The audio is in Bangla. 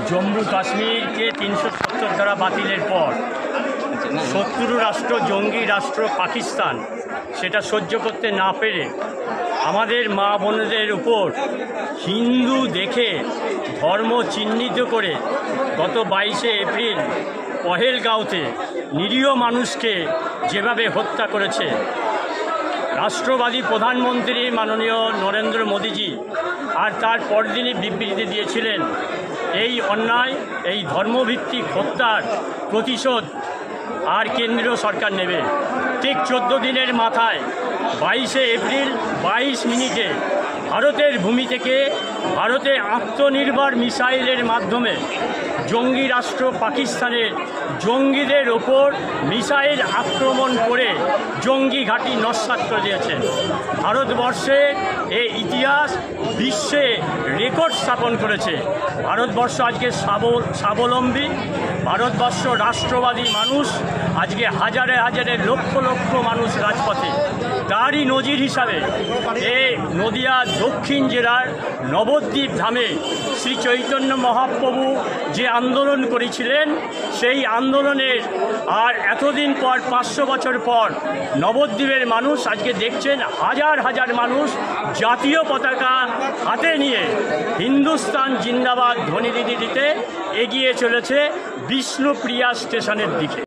জম্মু কাশ্মীরকে ৩৭০ ধারা বাতিলের পর শত্রু রাষ্ট্র, জঙ্গি রাষ্ট্র পাকিস্তান সেটা সহ্য করতে না পেরে আমাদের মা বোনদের উপর হিন্দু দেখে ধর্ম চিহ্নিত করে গত ২২শে এপ্রিল পহেলগাঁওতে নিরীহ মানুষকে যেভাবে হত্যা করেছে, রাষ্ট্রবাদী প্রধানমন্ত্রী মাননীয় নরেন্দ্র মোদীজি আর তার পরদিনই বিবৃতি দিয়েছিলেন এই অন্যায়, এই ধর্মভিত্তিক হত্যার প্রতিশোধ আর কেন্দ্রীয় সরকার নেবে। ঠিক 14 দিনের মাথায় 22শে এপ্রিল 22 মিনিটে ভারতের ভূমি থেকে ভারতে আত্মনির্ভর মিসাইলের মাধ্যমে জঙ্গি রাষ্ট্র পাকিস্তানের জঙ্গিদের ওপর মিসাইল আক্রমণ করে জঙ্গি ঘাঁটি নস্যাৎ করে দিয়েছেন। ভারতবর্ষের এই ইতিহাস বিশ্বে রেকর্ড স্থাপন করেছে। ভারতবর্ষ আজকে স্বাবলম্বী, ভারতবর্ষ রাষ্ট্রবাদী মানুষ, আজকে হাজারে হাজারে লক্ষ লক্ষ মানুষ রাজপথে। তারই নজির হিসাবে এই নদিয়া দক্ষিণ জেলার নবদ্বীপ ধামে শ্রী চৈতন্য মহাপ্রভু যে আন্দোলন করেছিলেন, সেই আন্দোলনের আর এতদিন পর 500 বছর পর নবদ্বীপের মানুষ আজকে দেখছেন হাজার হাজার মানুষ জাতীয় পতাকা হাতে নিয়ে হিন্দুস্তান জিন্দাবাদ ধ্বনি দিতে এগিয়ে চলেছে বিষ্ণুপ্রিয়া স্টেশনের দিকে।